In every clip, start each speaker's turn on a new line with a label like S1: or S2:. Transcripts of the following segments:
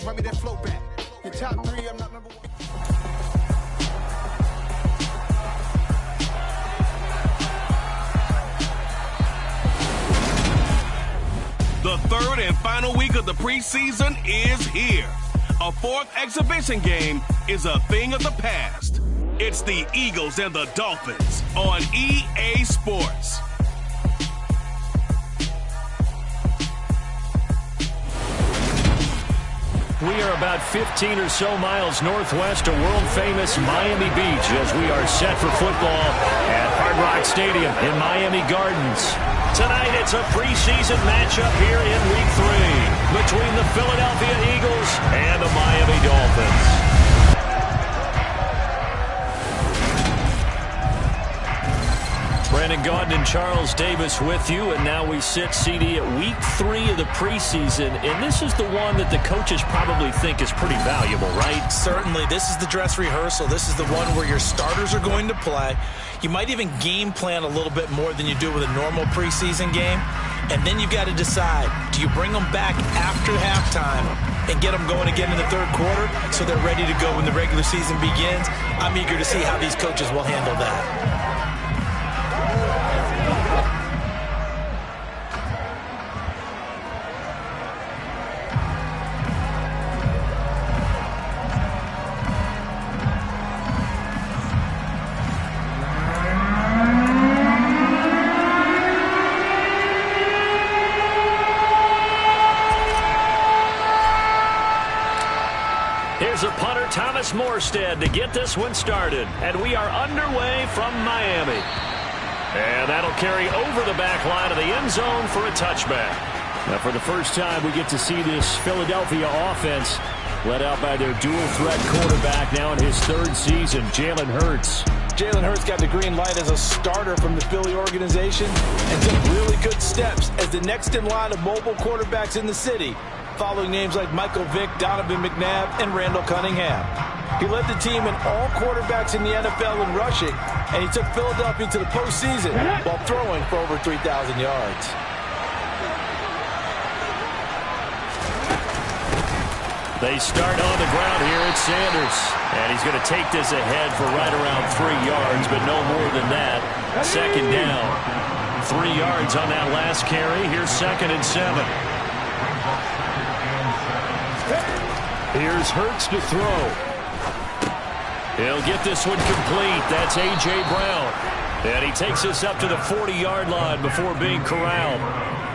S1: run me that flow back. Your top three, I'm not number one.
S2: The third and final week of the preseason is here. A fourth exhibition game is a thing of the past. It's the Eagles and the Dolphins on EA Sports.
S3: We are about 15 or so miles northwest of world-famous Miami Beach as we are set for football at Hard Rock Stadium in Miami Gardens. Tonight, it's a preseason matchup here in Week 3 between the Philadelphia Eagles and the Miami Dolphins. Brandon Gaudin and Charles Davis with you, and now we sit, CD, at Week 3 of the preseason, and this is the one that the coaches probably think is pretty valuable, right?
S4: Certainly. This is the dress rehearsal. This is the one where your starters are going to play. You might even game plan a little bit more than you do with a normal preseason game, and then you've got to decide, do you bring them back after halftime and get them going again in the third quarter so they're ready to go when the regular season begins? I'm eager to see how these coaches will handle that.
S3: Here's a punter, Thomas Morstead, to get this one started. And we are underway from Miami. And that'll carry over the back line of the end zone for a touchback. Now, for the first time, we get to see this Philadelphia offense led out by their dual-threat quarterback now in his third season, Jalen Hurts.
S4: Jalen Hurts got the green light as a starter from the Philly organization and took really good steps as the next in line of mobile quarterbacks in the city, following names like Michael Vick, Donovan McNabb, and Randall Cunningham. He led the team in all quarterbacks in the NFL in rushing, and he took Philadelphia to the postseason while throwing for over 3,000 yards.
S3: They start on the ground here at Sanders. And he's going to take this ahead for right around 3 yards, but no more than that. Second down. 3 yards on that last carry. Here's 2nd and 7. Here's Hurts to throw. He'll get this one complete. That's A.J. Brown. And he takes us up to the 40-yard line before being corralled.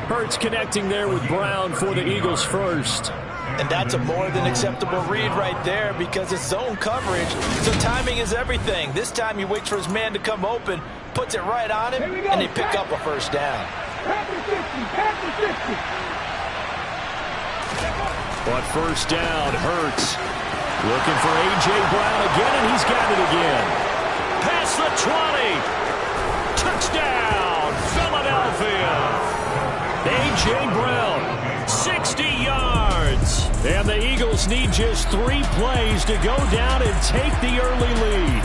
S3: Hurts connecting there with Brown for the Eagles first.
S4: And that's a more than acceptable read right there because it's zone coverage, so timing is everything. This time he waits for his man to come open, puts it right on him, and they pick up a first down.
S3: On first down, Hurts looking for A.J. Brown again, and he's got it again. Past the 20. Touchdown, Philadelphia. A.J. Brown, 60 yards. And the Eagles need just 3 plays to go down and take the early lead.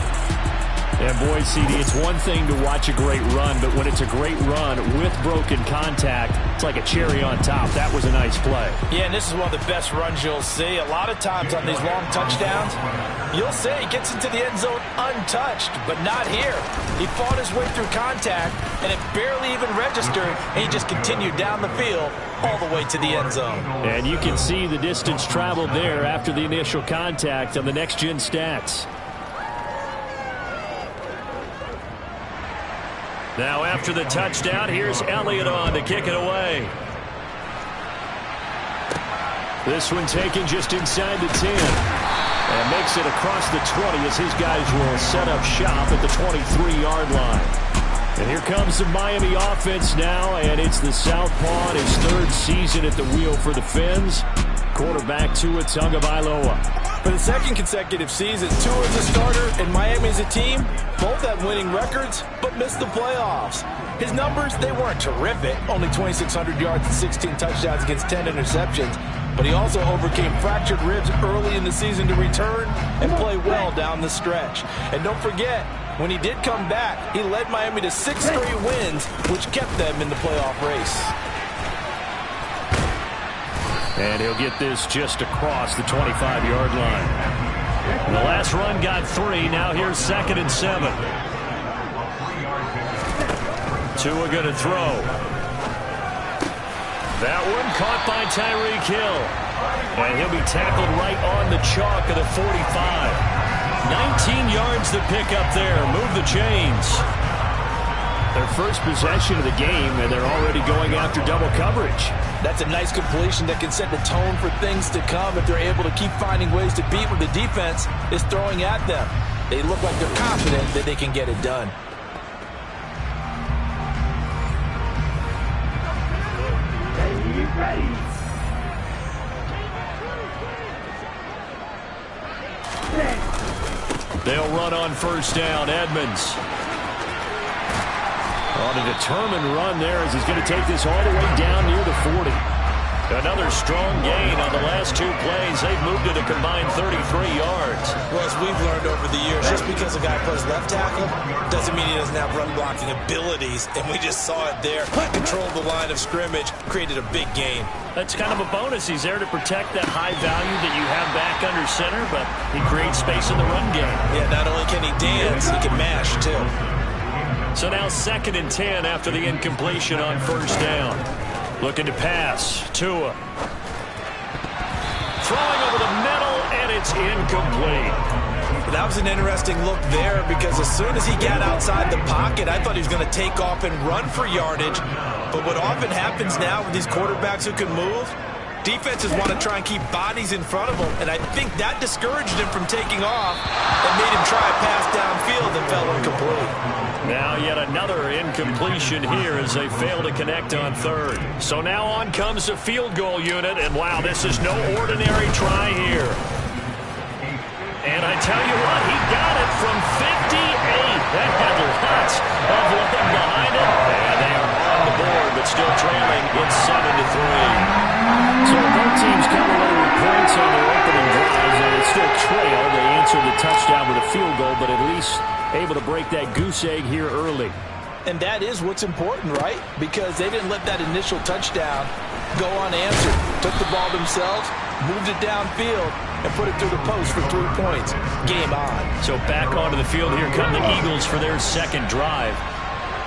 S3: And boy, CD, it's one thing to watch a great run, but when it's a great run with broken contact, it's like a cherry on top. That was a nice play.
S4: Yeah, and this is one of the best runs you'll see. A lot of times on these long touchdowns, you'll say he gets into the end zone untouched, but not here. He fought his way through contact, and it barely even registered, and he just continued down the field all the way to the end zone.
S3: And you can see the distance traveled there after the initial contact on the next-gen stats. Now after the touchdown, here's Elliott on to kick it away. This one taken just inside the 10. And makes it across the 20 as his guys will set up shop at the 23-yard line. And here comes the Miami offense now, and it's the Southpaw in his third season at the wheel for the Fins. Quarterback Tua Tagovailoa.
S4: For the second consecutive season, Tua as a starter and Miami as a team both have winning records, but missed the playoffs. His numbers, they weren't terrific. Only 2,600 yards and 16 touchdowns against 10 interceptions. But he also overcame fractured ribs early in the season to return and play well down the stretch. And don't forget, when he did come back, he led Miami to 6 straight wins, which kept them in the playoff race.
S3: And he'll get this just across the 25-yard line. The last run got 3. Now here's 2nd and 7. Tua going to throw. That one caught by Tyreek Hill. And he'll be tackled right on the chalk of the 45. 19 yards to pick up there. Move the chains. Their first possession of the game, and they're already going after double coverage.
S4: That's a nice completion that can set the tone for things to come if they're able to keep finding ways to beat what the defense is throwing at them. They look like they're confident that they can get it done.
S3: They'll run on first down. Edmonds on a determined run there as he's going to take this all the way down near the 40. Another strong gain on the last 2 plays. They've moved it a combined 33 yards.
S4: Well, as we've learned over the years, just because a guy plays left tackle doesn't mean he doesn't have run blocking abilities. And we just saw it there. Controlled the line of scrimmage, created a big gain.
S3: That's kind of a bonus. He's there to protect that high value that you have back under center, but he creates space in the run game.
S4: Yeah, not only can he dance, he can mash, too.
S3: So now 2nd and 10 after the incompletion on first down. Looking to pass. Tua. Throwing over the middle, and it's incomplete.
S4: That was an interesting look there because as soon as he got outside the pocket, I thought he was going to take off and run for yardage. But what often happens now with these quarterbacks who can move, defenses want to try and keep bodies in front of them, and I think that discouraged him from taking off and made him try a pass downfield and fell incomplete.
S3: Now yet another incompletion here as they fail to connect on 3rd. So now on comes the field goal unit, and wow, this is no ordinary try here. And I tell you what, he got it from 58. That had lots of love behind it. And they are on the board, but still trailing. It's 7-3. So both teams come away with points on their opening drives, and it's still trail. They answered the touchdown with a field goal, but at least able to break that goose egg here early.
S4: And that is what's important, right? Because they didn't let that initial touchdown go unanswered. Took the ball themselves, moved it downfield, and put it through the post for 3 points. Game on. So back onto the field here come the Eagles for their 2nd drive.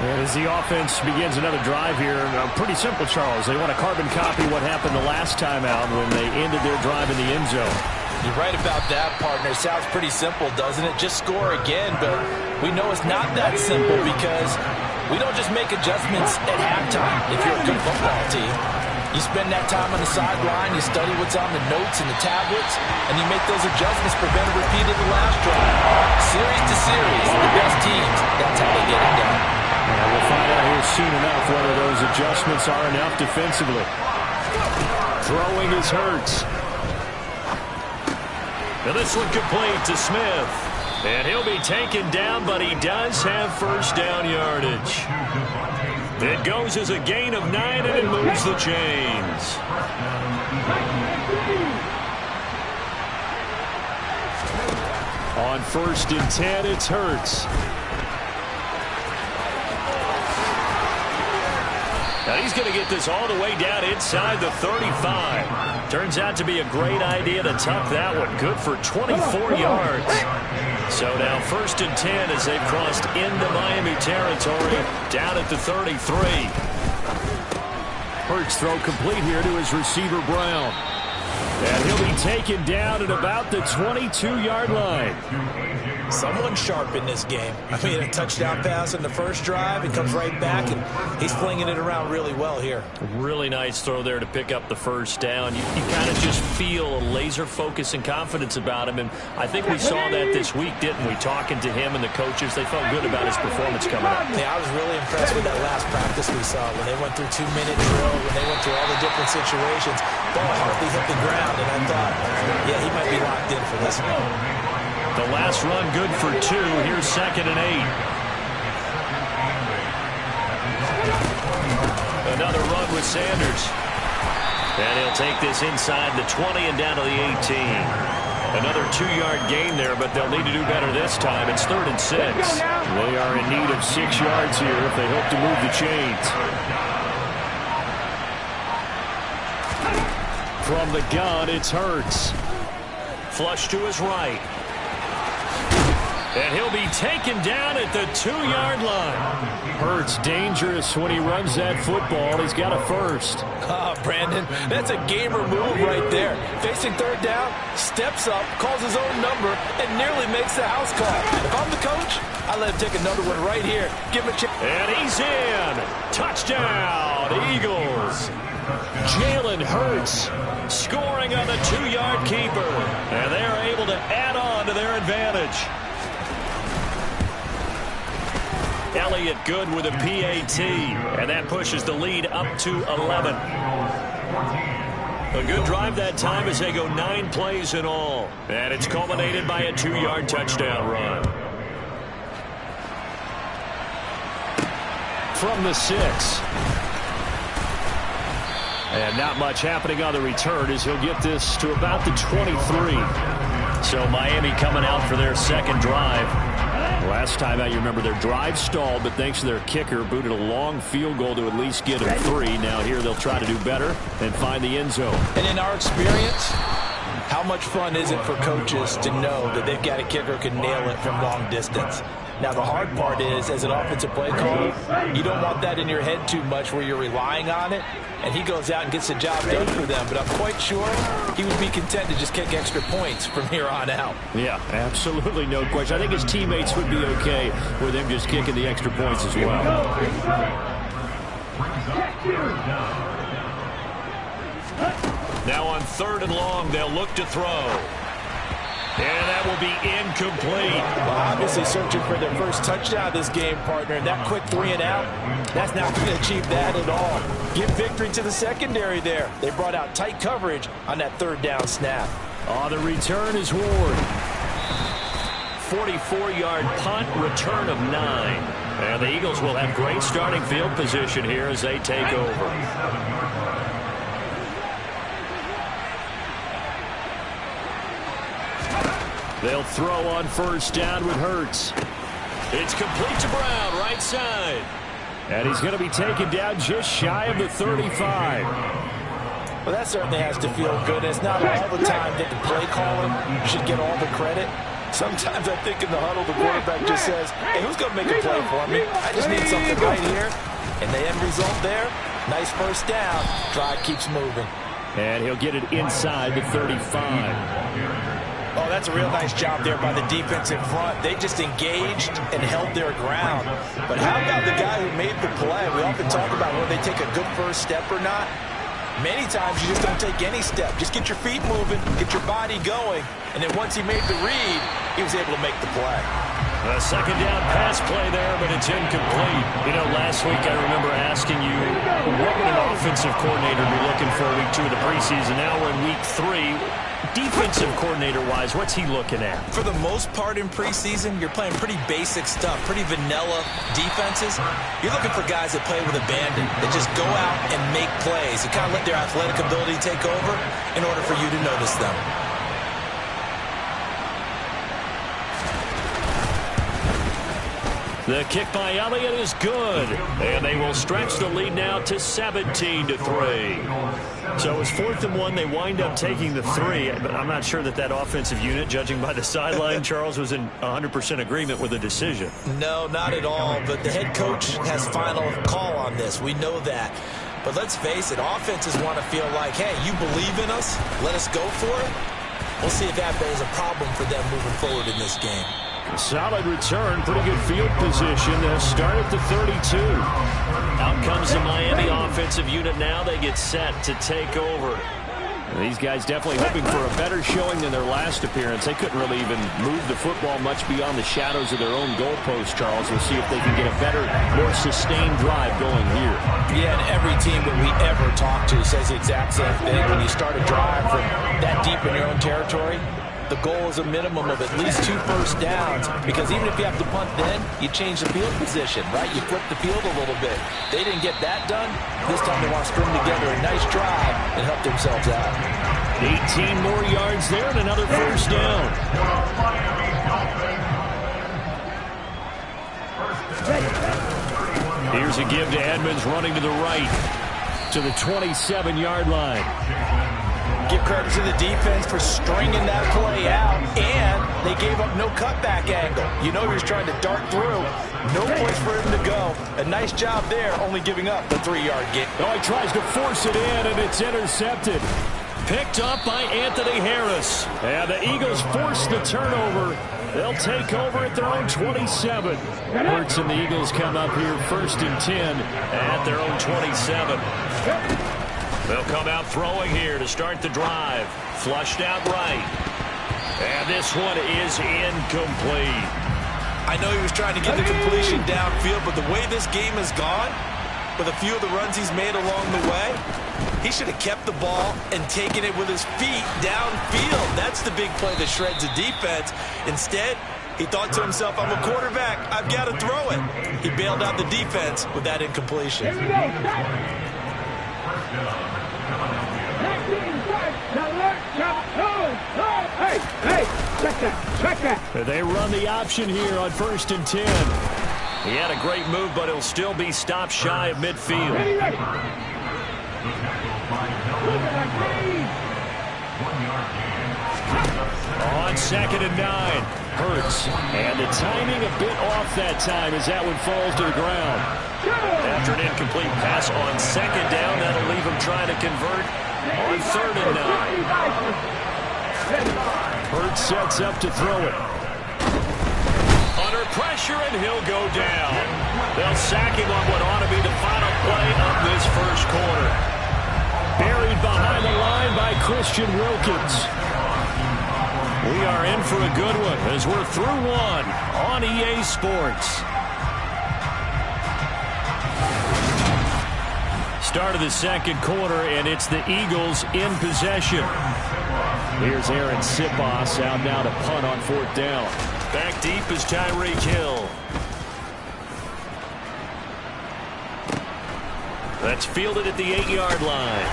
S3: And as the offense begins another drive here, pretty simple, Charles. They want to carbon copy what happened the last time out when they ended their drive in the end zone.
S4: You're right about that, partner. Sounds pretty simple, doesn't it? Just score again, but we know it's not that simple because we don't just make adjustments at halftime if you're a good football team. You spend that time on the sideline, you study what's on the notes and the tablets, and you make those adjustments, prevent a repeat of the last drive. Series to series, the best teams, that's how they get it done.
S3: Yeah, we'll find out here soon enough whether those adjustments are enough defensively. Throwing is Hurts. Now this one complete to Smith. And he'll be taken down, but he does have first down yardage. It goes as a gain of 9, and it moves the chains. On 1st and 10, it's Hurts. Now he's going to get this all the way down inside the 35. Turns out to be a great idea to tuck that one. Good for 24 yards. So now 1st and 10 as they've crossed into Miami territory down at the 33. Hurts throw complete here to his receiver Brown. And he'll be taken down at about the 22-yard line.
S4: Someone sharp in this game. I mean, a touchdown pass in the first drive. It comes right back, and he's flinging it around really well here.
S3: Really nice throw there to pick up the first down. You kind of just feel a laser focus and confidence about him, and I think we saw that this week, didn't we? Talking to him and the coaches, they felt good about his performance coming up.
S4: Yeah, I was really impressed with that last practice we saw when they went through 2-minute drill, when they went through all the different situations. Ball hardly hit the ground, and I thought, yeah, he might be locked in for this one.
S3: The last run good for 2. Here's 2nd and 8. Another run with Sanders. And he'll take this inside the 20 and down to the 18. Another 2-yard gain there, but they'll need to do better this time. It's 3rd and 6. They are in need of 6 yards here if they hope to move the chains. From the gun, it's Hurts. Flush to his right. And he'll be taken down at the 2-yard line. Hurts dangerous when he runs that football. He's got a first.
S4: Brandon, that's a gamer move right there. Facing third down, steps up, calls his own number, and nearly makes the house call. If I'm the coach, I let him take another one right here. Give him a chance.
S3: And he's in. Touchdown, Eagles. Jalen Hurts scoring on the 2-yard keeper. And they're able to add on to their advantage. Elliott good with a PAT, and that pushes the lead up to 11. A good drive that time as they go 9 plays in all. And it's culminated by a 2-yard touchdown run. From the 6. And not much happening on the return as he'll get this to about the 23. So Miami coming out for their second drive. Last time out, you remember their drive stalled, but thanks to their kicker, booted a long field goal to at least get them 3. Now here they'll try to do better and find the end zone.
S4: And in our experience, how much fun is it for coaches to know that they've got a kicker who can nail it from long distance? Now, the hard part is, as an offensive play caller, you don't want that in your head too much where you're relying on it, and he goes out and gets the job done for them. But I'm quite sure he would be content to just kick extra points from here on out.
S3: Yeah, absolutely no question. I think his teammates would be okay with him just kicking the extra points as well. Now on 3rd and long, they'll look to throw. And that will be incomplete.
S4: Well, obviously searching for their first touchdown this game, partner. And that quick 3 and out, that's not going to achieve that at all. Give victory to the secondary there. They brought out tight coverage on that 3rd down snap.
S3: The return is Ward. 44-yard punt, return of 9. And the Eagles will have great starting field position here as they take over. They'll throw on 1st down with Hurts. It's complete to Brown, right side. And he's going to be taken down just shy of the 35.
S4: Well, that certainly has to feel good. It's not all the time that the play caller should get all the credit. Sometimes I think in the huddle, the quarterback just says, hey, who's going to make a play for me? I just need something right here. And the end result there, nice 1st down. Drive keeps moving.
S3: And he'll get it inside the 35.
S4: Oh, that's a real nice job there by the defense in front. They just engaged and held their ground. But how about the guy who made the play? We often talk about whether they take a good first step or not. Many times you just don't take any step. Just get your feet moving, get your body going. And then once he made the read, he was able to make the play.
S3: A 2nd down pass play there, but it's incomplete. You know, last week I remember asking you, what would an offensive coordinator be looking for week 2 of the preseason? Now we're in week 3. Defensive coordinator-wise, what's he looking at?
S4: For the most part in preseason, you're playing pretty basic stuff, pretty vanilla defenses. You're looking for guys that play with abandon, that just go out and make plays and kind of let their athletic ability take over in order for you to notice them.
S3: The kick by Elliott is good. And they will stretch the lead now to 17-3. So it's 4th and 1. They wind up taking the 3. But I'm not sure that that offensive unit, judging by the sideline, Charles, was in 100% agreement with the decision.
S4: No, not at all. But the head coach has final call on this. We know that. But let's face it, offenses want to feel like, hey, you believe in us? Let us go for it? We'll see if that is a problem for them moving forward in this game.
S3: Solid return, pretty good field position. They'll start at the 32. Out comes the Miami offensive unit now. They get set to take over. These guys definitely hoping for a better showing than their last appearance. They couldn't really even move the football much beyond the shadows of their own goalpost, Charles. We'll see if they can get a better, more sustained drive going here.
S4: Yeah, and every team that we ever talk to says the exact same thing. When you start a drive from that deep in your own territory, the goal is a minimum of at least 2 first downs, because even if you have to punt then, you change the field position, right? You flip the field a little bit. They didn't get that done. This time they want to string together a nice drive and help themselves out.
S3: 18 more yards there and another first down. Here's a give to Edmonds running to the right to the 27-yard line.
S4: Give credit to the defense for stringing that play out, and they gave up no cutback angle. You know he was trying to dart through. No place for him to go. A nice job there, only giving up the 3-yard gain.
S3: Oh, he tries to force it in, and it's intercepted. Picked up by Anthony Harris. And the Eagles force the turnover. They'll take over at their own 27. Hurts and the Eagles come up here 1st and 10 at their own 27. They'll come out throwing here to start the drive. Flushed out right. And this one is incomplete.
S4: I know he was trying to get the completion downfield, but the way this game has gone, with a few of the runs he's made along the way, he should have kept the ball and taken it with his feet downfield. That's the big play that shreds the defense. Instead, he thought to himself, I'm a quarterback, I've got to throw it. He bailed out the defense with that incompletion.
S5: Here we go. Check that.
S3: They run the option here on 1st and 10. He had a great move, but he'll still be stopped shy of midfield.
S5: Ready.
S3: On 2nd and 9. Hurts. And the timing a bit off that time as that one falls to the ground. After an incomplete pass on 2nd down, that'll leave him trying to convert on 3rd and 9. Hurts sets up to throw it. Under pressure, and he'll go down. They'll sack him on what ought to be the final play of this first quarter. Buried behind the line by Christian Wilkins. We are in for a good one as we're through one on EA Sports. Start of the second quarter, and it's the Eagles in possession. Here's Aaron Sipos out now to punt on 4th down. Back deep is Tyreek Hill. That's fielded at the 8-yard line.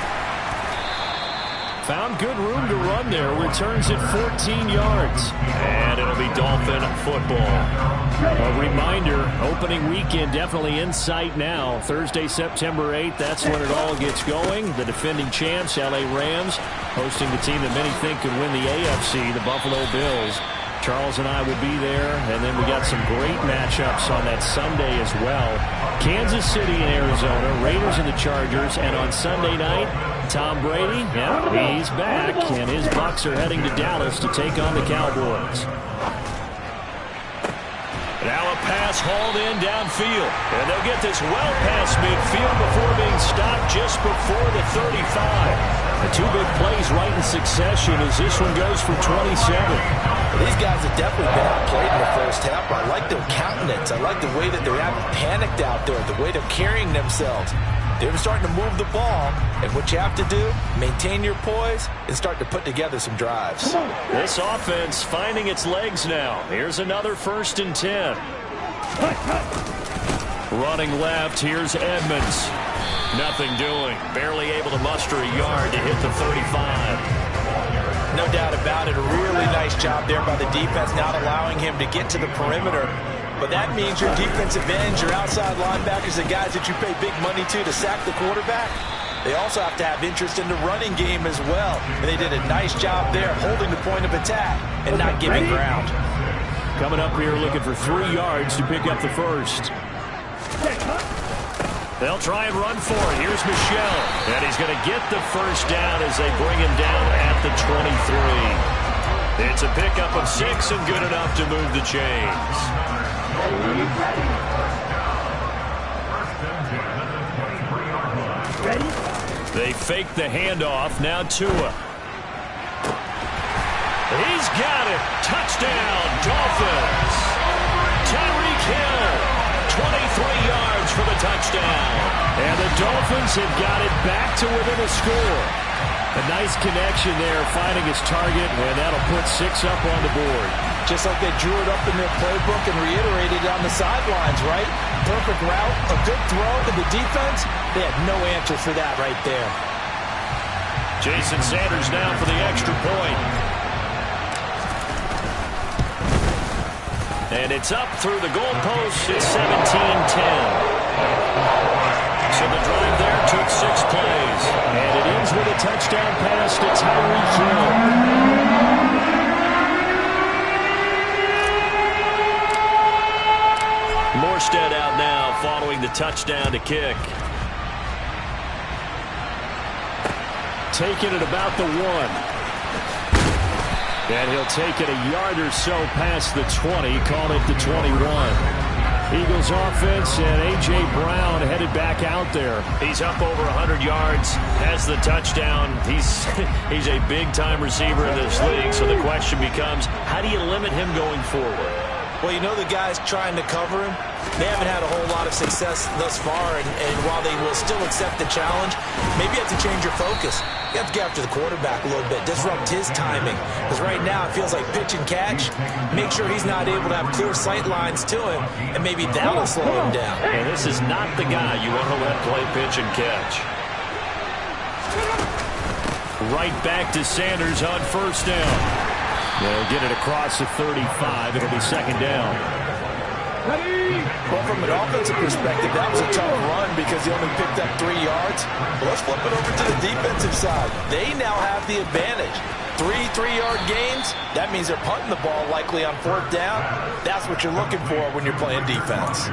S3: Found good room to run there. Returns it 14 yards. And it'll be Dolphin football. A reminder, opening weekend definitely in sight now. Thursday, September 8th, that's when it all gets going. The defending champs, LA Rams, hosting the team that many think could win the AFC, the Buffalo Bills. Charles and I will be there, and then we got some great matchups on that Sunday as well. Kansas City and Arizona, Raiders and the Chargers, and on Sunday night, Tom Brady, he's back, and his Bucs are heading to Dallas to take on the Cowboys. Now a pass hauled in downfield, and they'll get this well past midfield before being stopped just before the 35. The 2 big plays right in succession as this one goes for 27.
S4: These guys have definitely been outplayed in the first half. I like their countenance. I like the way that they haven't panicked out there, the way they're carrying themselves. They're starting to move the ball, and what you have to do, maintain your poise and start to put together some drives.
S3: This offense finding its legs now. Here's another 1st and 10. Running left, here's Edmonds. Nothing doing. Barely able to muster a yard to hit the 35.
S4: No doubt about it. A really nice job there by the defense, not allowing him to get to the perimeter. But that means your defensive ends, your outside linebackers, the guys that you pay big money to sack the quarterback, they also have to have interest in the running game as well. And they did a nice job there, holding the point of attack and not giving ground.
S3: Coming up here looking for 3 yards to pick up the first. They'll try and run for it. Here's Michel. And he's going to get the first down as they bring him down at the 23. It's a pickup of 6 and good enough to move the chains.
S5: Ready?
S3: They fake the handoff. Now Tua. He's got it. Touchdown, Dolphins. Tyreek Hill. 23 yards for the touchdown. And the Dolphins have got it back to within a score. A nice connection there, finding his target, and that'll put 6 up on the board.
S4: Just like they drew it up in their playbook and reiterated it on the sidelines, right? Perfect route, a good throw to the defense. They had no answer for that right there.
S3: Jason Sanders now for the extra point. And it's up through the goalpost. It's 17-10. So the drive there to with 6 plays. And it ends with a touchdown pass to Tyreek Hill. Morstead out now following the touchdown to kick. Taking it about the 1. And he'll take it a yard or so past the 20, call it the 21. Eagles offense and A.J. Brown headed back out there. He's up over 100 yards, has the touchdown. He's a big-time receiver in this league, so the question becomes, how do you limit him going forward?
S4: Well, you know the guys trying to cover him, they haven't had a whole lot of success thus far, and while they will still accept the challenge, maybe you have to change your focus. You have to get after the quarterback a little bit, disrupt his timing, because right now it feels like pitch and catch. Make sure he's not able to have clear sight lines to him, and maybe that'll slow him down.
S3: And this is not the guy you want to let play pitch and catch. Right back to Sanders on first down. They'll get it across the 35. It'll be second down.
S4: Well, from an offensive perspective, that was a tough run because he only picked up 3 yards. But let's flip it over to the defensive side. They now have the advantage. 3 3-yard gains, that means they're punting the ball likely on 4th down. That's what you're looking for when you're playing defense.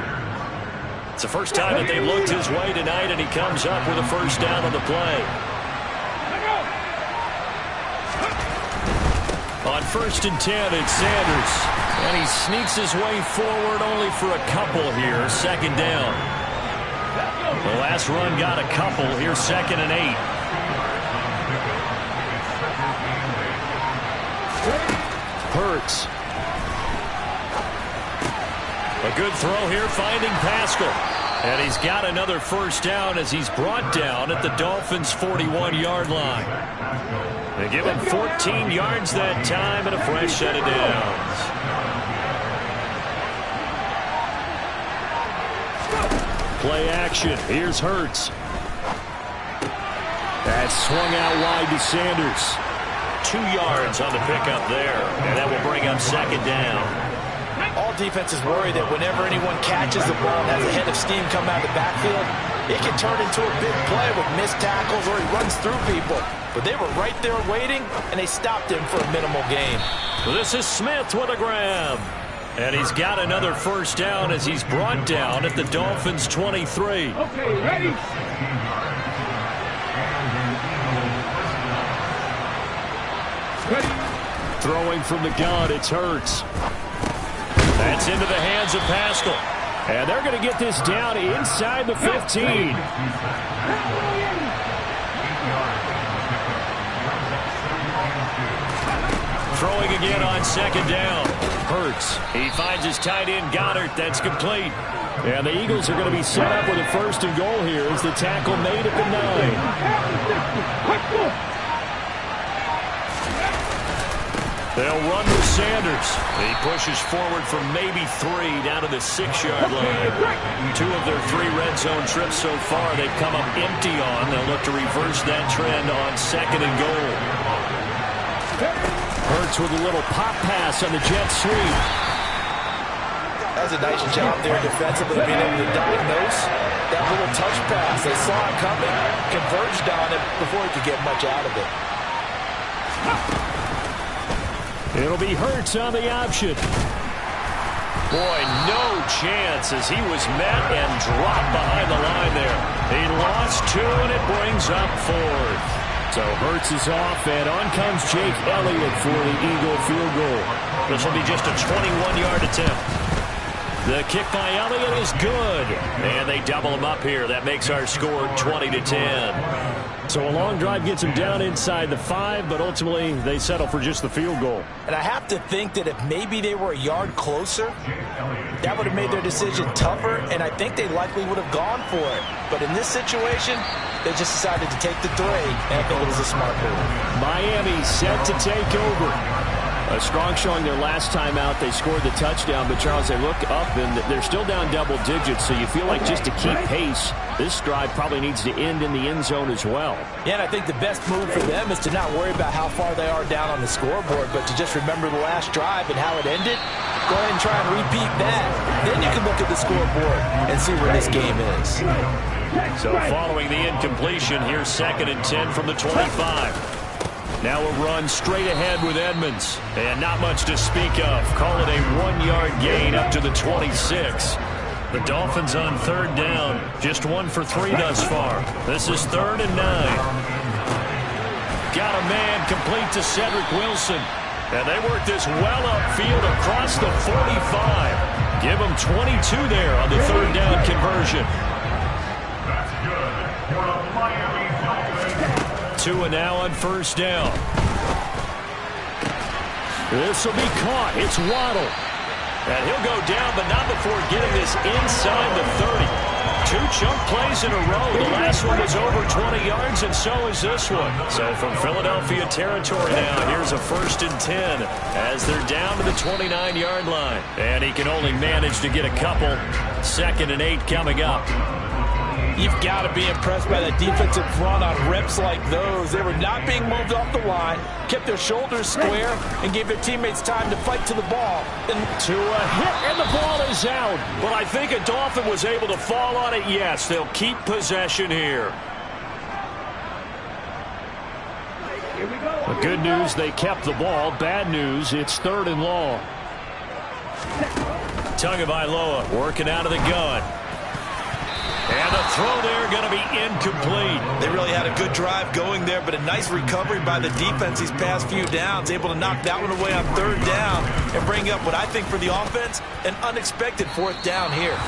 S3: It's the first time that they've looked his way tonight, and he comes up with a first down on the play. On 1st and 10, it's Sanders. And he sneaks his way forward only for a couple here. Second down. The last run got a couple. Here's 2nd and 8. Hurts. A good throw here, finding Pascal. And he's got another first down as he's brought down at the Dolphins' 41-yard line. They give him 14 yards that time and a fresh set of downs. Play action. Here's Hurts. That's swung out wide to Sanders. 2 yards on the pickup there, and that will bring up second down.
S4: All defenses worry that whenever anyone catches the ball and has a head of steam come out of the backfield, it can turn into a big play with missed tackles or he runs through people. But they were right there waiting, and they stopped him for a minimal gain.
S3: Well, this is Smith with a grab. And he's got another first down as he's brought down at the Dolphins' 23.
S1: Okay, ready?
S3: Throwing from the gun, it's Hurts. That's into the hands of Pascal. And they're going to get this down inside the 15. Throwing again on second down. Hurts. He finds his tight end, Goddard. That's complete. And the Eagles are going to be set up with a 1st and goal here as the tackle made at the 9. They'll run with Sanders. He pushes forward for maybe 3 down to the 6-yard line. 2 of their 3 red zone trips so far they've come up empty on. They'll look to reverse that trend on 2nd and goal. Hurts with a little pop pass on the jet sweep.
S4: That's a nice job there defensively, being able to diagnose that little touch pass. They saw it coming, converged on it before he could get much out of it.
S3: It'll be Hurts on the option. Boy, no chance as he was met and dropped behind the line there. He lost 2, and it brings up 4th. So Hurts is off, and on comes Jake Elliott for the Eagle field goal. This will be just a 21-yard attempt. The kick by Elliott is good, and they double him up here. That makes our score 20-10. So a long drive gets him down inside the 5, but ultimately they settle for just the field goal.
S4: And I have to think that if maybe they were a yard closer, that would have made their decision tougher, and I think they likely would have gone for it. But in this situation, they just decided to take the 3, and I think it was a smart move.
S3: Miami set to take over. A strong showing their last time out. They scored the touchdown, but Charles, they look up and they're still down double digits, so you feel like just to keep pace, this drive probably needs to end in the end zone as well.
S4: Yeah, and I think the best move for them is to not worry about how far they are down on the scoreboard, but to just remember the last drive and how it ended. Go ahead and try and repeat that. Then you can look at the scoreboard and see where this game is.
S3: So following the incompletion, here's 2nd and 10 from the 25. Now a run straight ahead with Edmonds. And not much to speak of. Call it a 1-yard gain up to the 26. The Dolphins on 3rd down. Just 1 for 3 thus far. This is 3rd and 9. Got a man complete to Cedric Wilson. And they work this well upfield across the 45. Give them 22 there on the 3rd down conversion. 2 and now on 1st down. This will be caught. It's Waddle. And he'll go down, but not before getting this inside the 30. 2 chunk plays in a row. The last one was over 20 yards, and so is this one. So from Philadelphia territory now, here's a 1st and 10 as they're down to the 29-yard line. And he can only manage to get a couple. 2nd and 8 coming up.
S4: You've got to be impressed by that defensive front on rips like those. They were not being moved off the line, kept their shoulders square, and gave their teammates time to fight to the ball. And
S3: to a hit, and the ball is out. But I think a Dolphin was able to fall on it. Yes, they'll keep possession here. The good news, they kept the ball. Bad news, it's 3rd and long. Tagovailoa working out of the gun. And the throw there going to be incomplete.
S4: They really had a good drive going there, but a nice recovery by the defense these past few downs, able to knock that one away on 3rd down and bring up what I think for the offense, an unexpected 4th down here.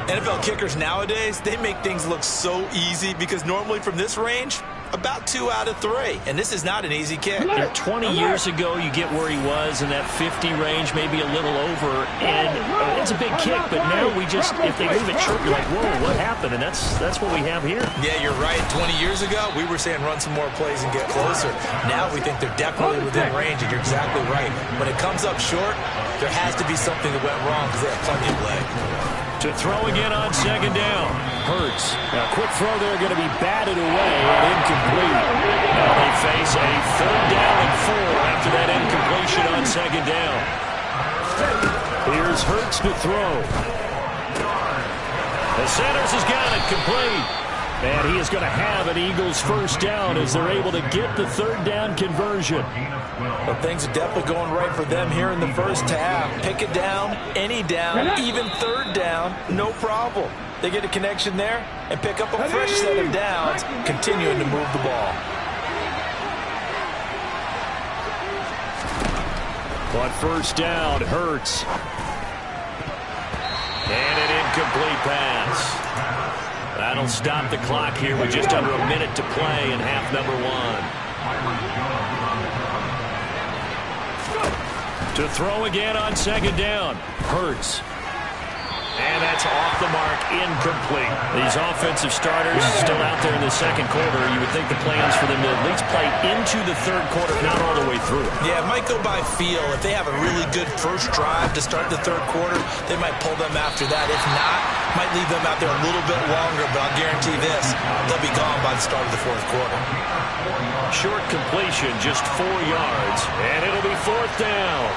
S4: NFL kickers nowadays, they make things look so easy because normally from this range, about 2 out of 3. And this is not an easy kick.
S3: 20 years ago, you get where he was in that 50 range, maybe a little over. And it's a big kick, but now we just, if they move it short, you're like, whoa, what happened? And that's what we have here.
S4: Yeah, you're right. 20 years ago, we were saying run some more plays and get closer. Now we think they're definitely within range, and you're exactly right. When it comes up short, there has to be something that went wrong because they have plenty of leg.
S3: To throw again on 2nd down. Hurts. Now, quick throw there going to be batted away and incomplete. Now they face a 3rd down and 4 after that incompletion on 2nd down. Here's Hurts to throw. The Sanders has got it complete. And he is going to have an Eagles 1st down as they're able to get the 3rd down conversion.
S4: Well, things are definitely going right for them here in the first half. Pick it down, any down, even 3rd down, no problem. They get a connection there and pick up a fresh set of downs, continuing to move the ball.
S3: On 1st down, Hurts. And an incomplete pass. That'll stop the clock here with just under a minute to play in half number 1. To throw again on 2nd down. Hurts. And that's off the mark, incomplete. These offensive starters still out there in the 2nd quarter. You would think the plans for them to at least play into the 3rd quarter, not all the way through.
S4: Yeah, it might go by feel. If they have a really good first drive to start the 3rd quarter, they might pull them after that. If not, might leave them out there a little bit longer, but I'll guarantee this, they'll be gone by the start of the 4th quarter.
S3: Short completion, just 4 yards, and it'll be 4th down.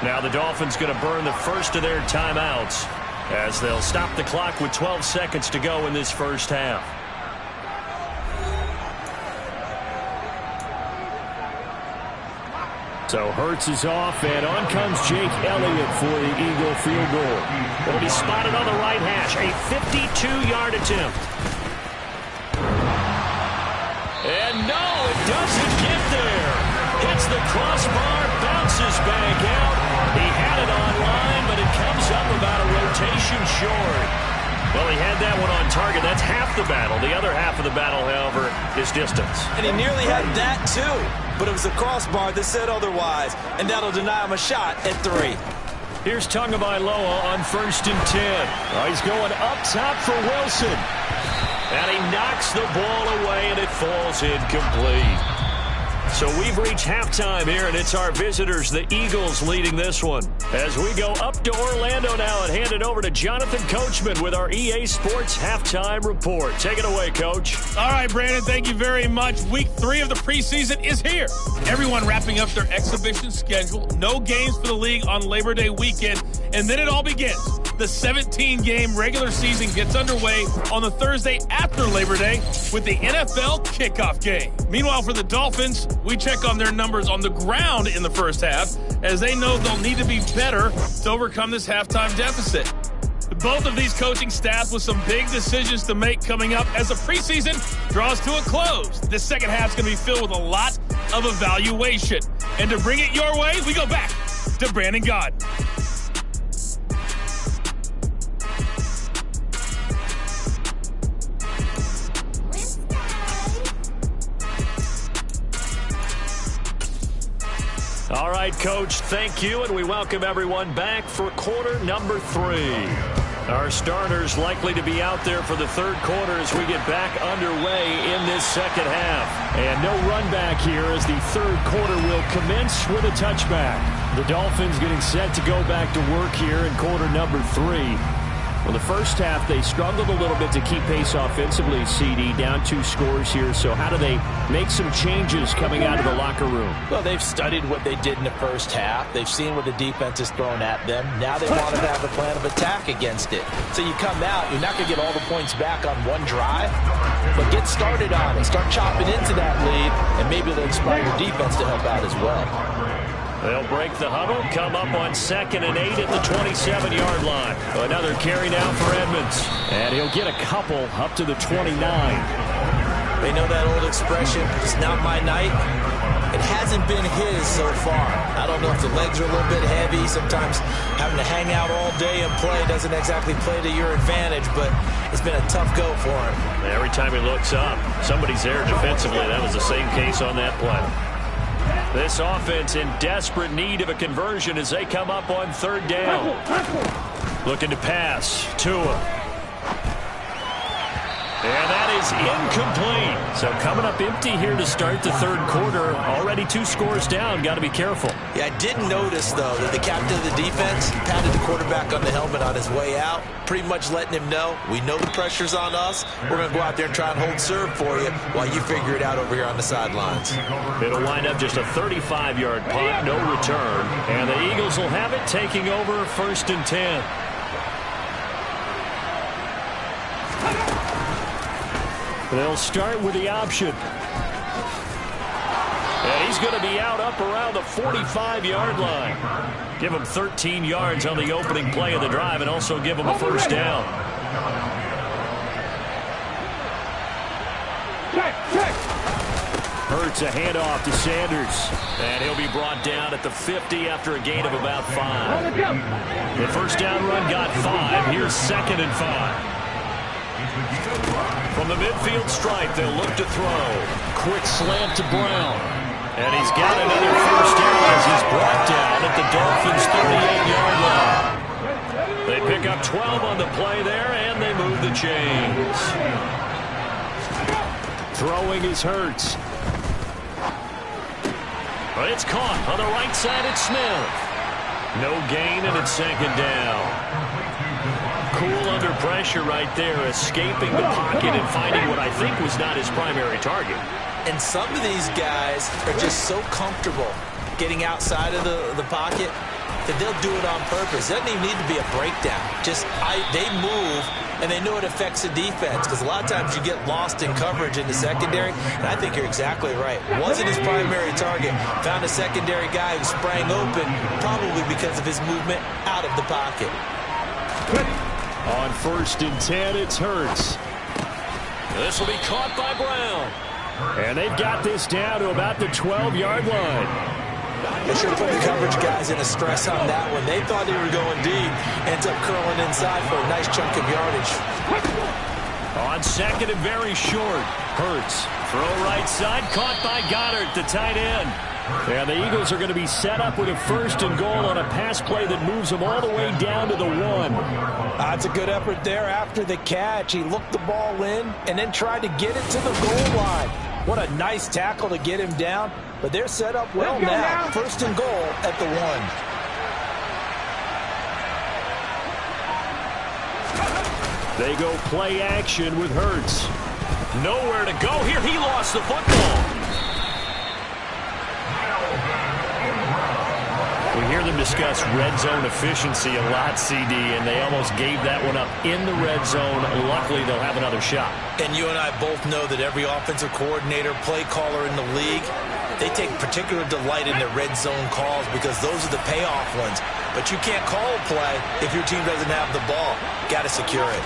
S3: Now the Dolphins going to burn the first of their timeouts as they'll stop the clock with 12 seconds to go in this first half. So Hurts is off, and on comes Jake Elliott for the Eagle field goal. It'll be spotted on the right hash, a 52-yard attempt. And no, it doesn't get there. Hits the crossbar, bounces back out. He had it on line, but it comes up about a rotation short. Well, he had that one on target. That's half the battle. The other half of the battle, however, is distance.
S4: And he nearly had that, too. But it was the crossbar that said otherwise, and that'll deny him a shot at 3.
S3: Here's Tagovailoa on 1st and 10. Oh, he's going up top for Wilson. And he knocks the ball away, and it falls incomplete. So we've reached halftime here, and it's our visitors, the Eagles, leading this one. As we go up to Orlando now and hand it over to Jonathan Coachman with our EA Sports Halftime Report. Take it away, Coach.
S5: All right, Brandon, thank you very much. Week 3 of the preseason is here. Everyone wrapping up their exhibition schedule. No games for the league on Labor Day weekend, and then it all begins. The 17-game regular season gets underway on the Thursday after Labor Day with the NFL kickoff game. Meanwhile, for the Dolphins, we check on their numbers on the ground in the first half, as they know they'll need to be better to overcome this halftime deficit. Both of these coaching staffs with some big decisions to make coming up as the preseason draws to a close. The second half is going to be filled with a lot of evaluation. And to bring it your way, we go back to Brandon Gaudin.
S3: All right, Coach, thank you, and we welcome everyone back for quarter number 3. Our starters likely to be out there for the third quarter as we get back underway in this second half. And no run back here as the third quarter will commence with a touchback. The Dolphins getting set to go back to work here in quarter number 3. Well, the first half, they struggled a little bit to keep pace offensively, CD, down 2 scores here. So how do they make some changes coming out of the locker room?
S4: Well, they've studied what they did in the first half. They've seen what the defense has thrown at them. Now they want to have a plan of attack against it. So you come out, you're not going to get all the points back on one drive, but get started on it. Start chopping into that lead, and maybe they'll inspire your defense to help out as well.
S3: They'll break the huddle, come up on 2nd and 8 at the 27-yard line. Another carry now for Edmonds. And he'll get a couple up to the 29.
S4: They know that old expression, it's not my night. It hasn't been his so far. I don't know if the legs are a little bit heavy. Sometimes having to hang out all day and play doesn't exactly play to your advantage, but it's been a tough go for him.
S3: Every time he looks up, somebody's there defensively. That was the same case on that play. This offense in desperate need of a conversion as they come up on 3rd down. Looking to pass. Tua. And that is incomplete. So coming up empty here to start the third quarter. Already 2 scores down. Got to be careful.
S4: Yeah, I did notice, though, that the captain of the defense patted the quarterback on the helmet on his way out, pretty much letting him know, we know the pressure's on us. We're going to go out there and try and hold serve for you while you figure it out over here on the sidelines.
S3: It'll wind up just a 35-yard punt, no return. And the Eagles will have it, taking over 1st and 10. They'll start with the option. And he's going to be out up around the 45-yard line. Give him 13 yards on the opening play of the drive and also give him a first down. Hurts a handoff to Sanders. And he'll be brought down at the 50 after a gain of about 5. The first down run got 5. Here's 2nd and 5. From the midfield stripe, they'll look to throw. Quick slant to Brown. And he's got another first down as he's brought down at the Dolphins' 38-yard line. They pick up 12 on the play there, and they move the chains. Throwing is Hurts. But it's caught on the right side at Smith. No gain, and it's 2nd down. Cool under pressure right there, escaping the pocket and finding what I think was not his primary target.
S4: And some of these guys are just so comfortable getting outside of the pocket that they'll do it on purpose. It doesn't even need to be a breakdown. They move, and they know it affects the defense, because a lot of times you get lost in coverage in the secondary, and I think you're exactly right. Wasn't his primary target. Found a secondary guy who sprang open, probably because of his movement out of the pocket.
S3: On 1st and 10, it's Hurts. This will be caught by Brown. And they've got this down to about the 12-yard line.
S4: They should have put the coverage guys in a stress on that one. They thought they were going deep. Ends up curling inside for a nice chunk of yardage.
S3: On 2nd and very short. Hurts. Throw right side. Caught by Goddard, the tight end. And the Eagles are going to be set up with a 1st and goal on a pass play that moves them all the way down to the 1.
S6: That's a good effort there after the catch. He looked the ball in and then tried to get it to the goal line.
S4: What a nice tackle to get him down. But they're set up well now. First and goal at the 1.
S3: They go play action with Hurts. Nowhere to go here. He lost the football. We hear them discuss red zone efficiency a lot, CD, and they almost gave that one up in the red zone. Luckily, they'll have another shot.
S4: And you and I both know that every offensive coordinator, play caller in the league, they take particular delight in their red zone calls because those are the payoff ones. But you can't call a play if your team doesn't have the ball. Got to secure it.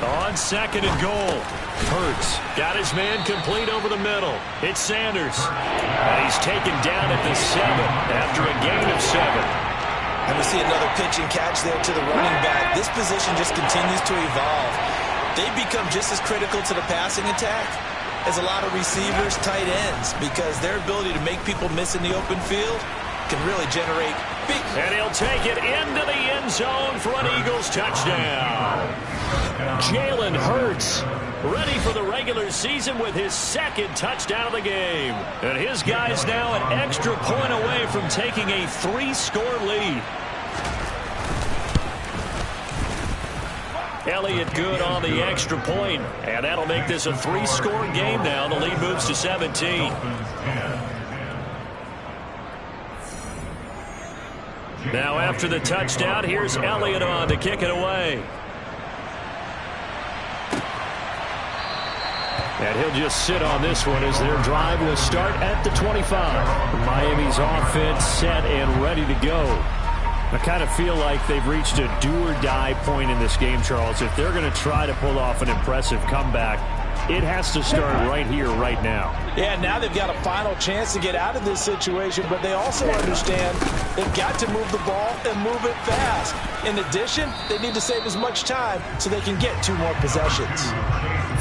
S3: On second and goal, Hurts got his man complete over the middle. It's Sanders. And he's taken down at the 7 after a gain of 7.
S4: And we see another pitch and catch there to the running back. This position just continues to evolve. They become just as critical to the passing attack as a lot of receivers, tight ends, because their ability to make people miss in the open field can really generate big.
S3: And he'll take it into the end zone for an Eagles touchdown. Jalen Hurts ready for the regular season with his second touchdown of the game. And his guy's now an extra point away from taking a 3-score lead. Elliott good on the extra point, and that'll make this a 3-score game now. The lead moves to 17. Now after the touchdown, here's Elliott on to kick it away. And he'll just sit on this one as their drive will start at the 25. Miami's offense set and ready to go. I kind of feel like they've reached a do-or-die point in this game, Charles. If they're going to try to pull off an impressive comeback, it has to start right here, right now.
S4: Yeah, now they've got a final chance to get out of this situation, but they also understand they've got to move the ball and move it fast. In addition, they need to save as much time so they can get 2 more possessions.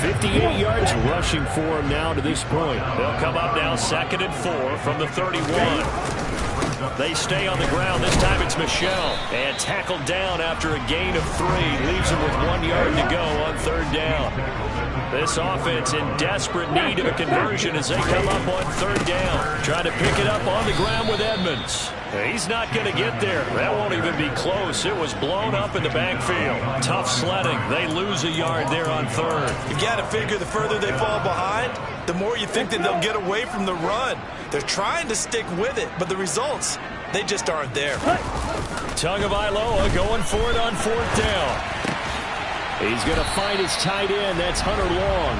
S3: 58 yards rushing for him now to this point. They'll come up now 2nd and 4 from the 31. They stay on the ground. This time it's Michel. And tackled down after a gain of 3. Leaves him with 1 yard to go on 3rd down. This offense in desperate need of a conversion as they come up on 3rd down. Trying to pick it up on the ground with Edmonds. He's not going to get there. That won't even be close. It was blown up in the backfield. Tough sledding. They lose a yard there on 3rd.
S4: You've got to figure the further they fall behind, the more you think that they'll get away from the run. They're trying to stick with it, but the results, they just aren't there.
S3: Tagovailoa going for it on 4th down. He's going to find his tight end. That's Hunter Long.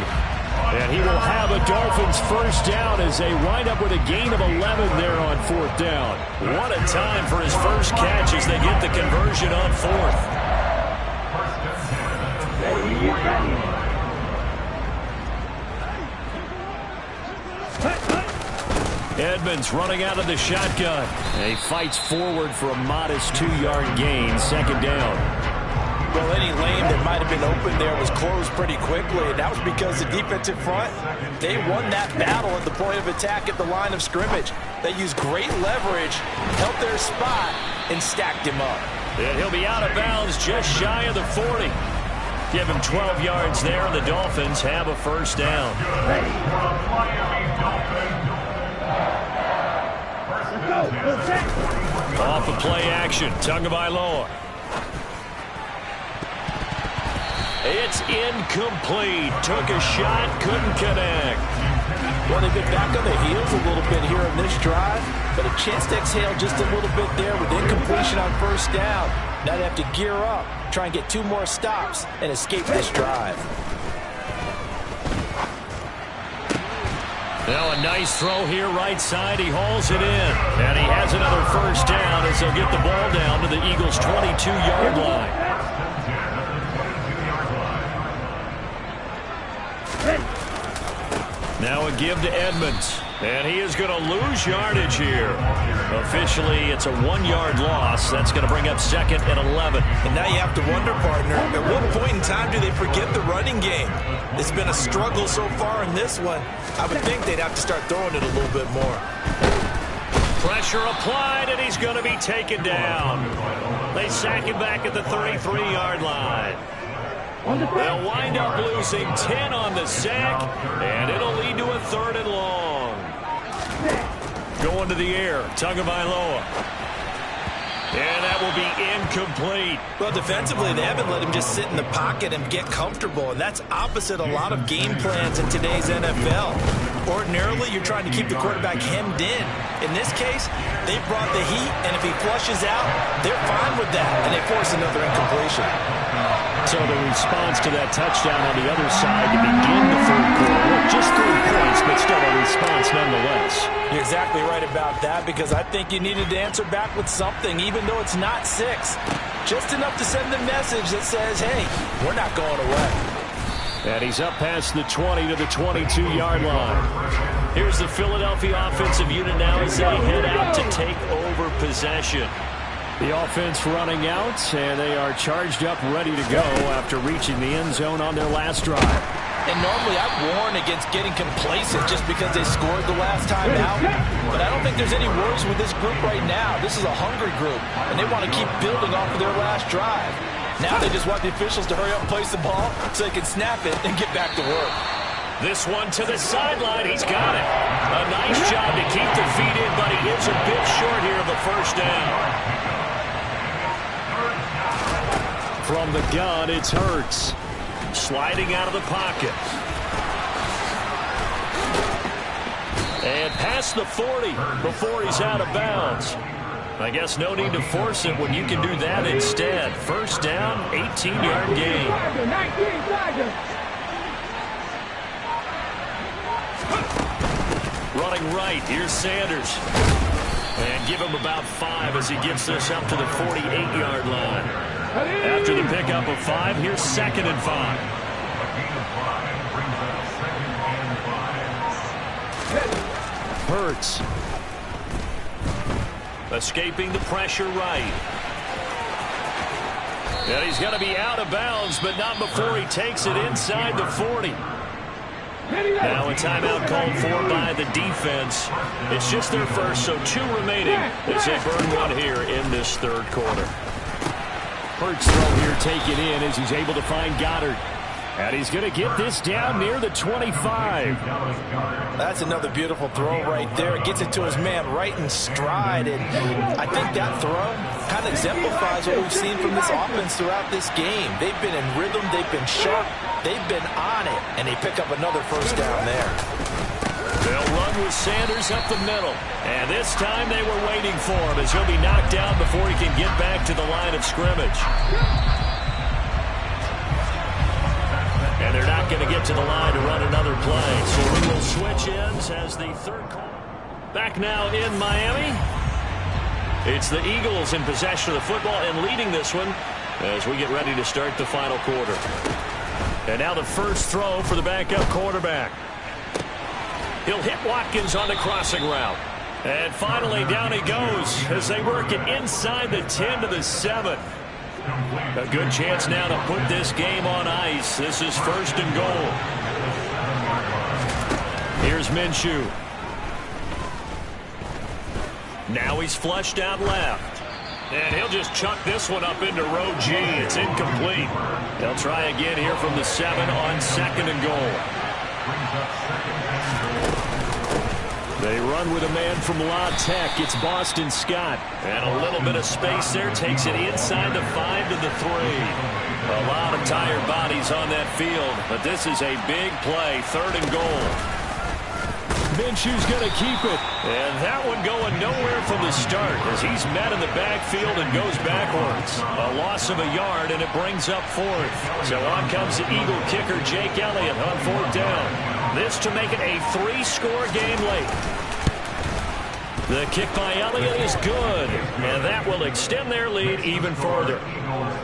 S3: And he will have a Dolphins first down as they wind up with a gain of 11 there on 4th down. What a time for his first catch as they get the conversion on 4th. Edmonds running out of the shotgun. And he fights forward for a modest 2-yard gain, 2nd down.
S4: Well, any lane that might have been open there was closed pretty quickly, and that was because the defensive front, they won that battle at the point of attack at the line of scrimmage. They used great leverage, held their spot, and stacked him up.
S3: And he'll be out of bounds just shy of the 40. Give him 12 yards there, and the Dolphins have a first down. Off of play action, Tagovailoa. It's incomplete. Took a shot, couldn't connect.
S4: Well, they've been back on the heels a little bit here in this drive, but a chance to exhale just a little bit there with incompletion on 1st down. Now they have to gear up, try and get 2 more stops, and escape this drive.
S3: Now a nice throw here right side. He hauls it in. And he has another first down as they'll get the ball down to the Eagles' 22-yard line. Now a give to Edmonds. And he is going to lose yardage here. Officially, it's a 1-yard loss. That's going to bring up 2nd and 11.
S4: And now you have to wonder, partner, at what point in time do they forget the running game? It's been a struggle so far in this one. I would think they'd have to start throwing it a little bit more.
S3: Pressure applied, and he's going to be taken down. They sack him back at the 33-yard line. They'll wind up losing 10 on the sack, and it'll lead to a 3rd and long. Going to the air, Tagovailoa. And that will be incomplete.
S4: Well, defensively, they haven't let him just sit in the pocket and get comfortable, and that's opposite a lot of game plans in today's NFL. Ordinarily, you're trying to keep the quarterback hemmed in. In this case, they brought the heat, and if he flushes out, they're fine with that, and they force another incompletion.
S3: So the response to that touchdown on the other side to begin the 3rd quarter. Look, just 3 points, but still a response nonetheless.
S4: You're exactly right about that, because I think you needed to answer back with something, even though it's not 6. Just enough to send the message that says, hey, we're not going away.
S3: And he's up past the 20 to the 22-yard line. Here's the Philadelphia offensive unit now as they head out to take over possession. The offense running out, and they are charged up, ready to go after reaching the end zone on their last drive.
S4: And normally I warn against getting complacent just because they scored the last time out. But I don't think there's any worries with this group right now. This is a hungry group, and they want to keep building off of their last drive. Now they just want the officials to hurry up and place the ball so they can snap it and get back to work.
S3: This one to the sideline. He's got it. A nice job to keep the feet in, but he is a bit short here of the first down. From the gun, it's Hurts. Sliding out of the pocket. And past the 40 before he's out of bounds. I guess no need to force it when you can do that instead. First down, 18-yard gain. Running right, here's Sanders. And give him about 5 as he gets this up to the 48-yard line. After the pickup of 5, here's 2nd and 5. Hurts. Escaping the pressure right. And he's going to be out of bounds, but not before he takes it inside the 40. Now a timeout called for by the defense. It's just their first, so 2 remaining as they burn one here in this 3rd quarter. Hurts throw here taken in as he's able to find Goddard. And he's going to get this down near the 25.
S4: That's another beautiful throw right there. Gets it to his man right in stride. And I think that throw kind of exemplifies what we've seen from this offense throughout this game. They've been in rhythm. They've been sharp. They've been on it. And they pick up another first down there.
S3: They'll run with Sanders up the middle. And this time they were waiting for him as he'll be knocked down before he can get back to the line of scrimmage. And they're not going to get to the line to run another play. So we will switch ends as the 3rd quarter. Back now in Miami. It's the Eagles in possession of the football and leading this one as we get ready to start the final quarter. And now the first throw for the backup quarterback. He'll hit Watkins on the crossing route. And finally down he goes as they work it inside the 10 to the 7. A good chance now to put this game on ice. This is 1st and goal. Here's Minshew. Now he's flushed out left. And he'll just chuck this one up into row G. It's incomplete. They'll try again here from the 7 on 2nd and goal. They run with a man from La Tech. It's Boston Scott. And a little bit of space there. Takes it inside the 5 to the 3. A lot of tired bodies on that field. But this is a big play. 3rd and goal. Minshew's going to keep it. And that one going nowhere from the start as he's met in the backfield and goes backwards. A loss of a yard, and it brings up 4th. So on comes the Eagle kicker, Jake Elliott, on 4th down. This to make it a 3-score game late. The kick by Elliott is good, and that will extend their lead even further.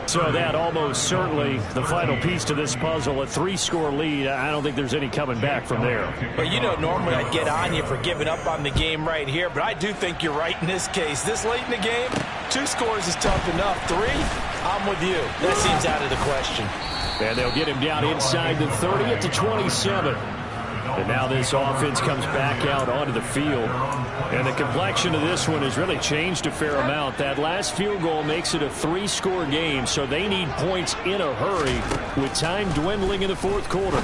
S3: So that almost certainly the final piece to this puzzle, a 3-score lead. I don't think there's any coming back from there.
S4: Well, you know, normally I'd get on you for giving up on the game right here, but I do think you're right in this case. This late in the game, 2 scores is tough enough. 3, I'm with you. That seems out of the question.
S3: And they'll get him down inside the 30 at the 27. And now this offense comes back out onto the field. And the complexion of this one has really changed a fair amount. That last field goal makes it a 3-score game, so they need points in a hurry with time dwindling in the 4th quarter.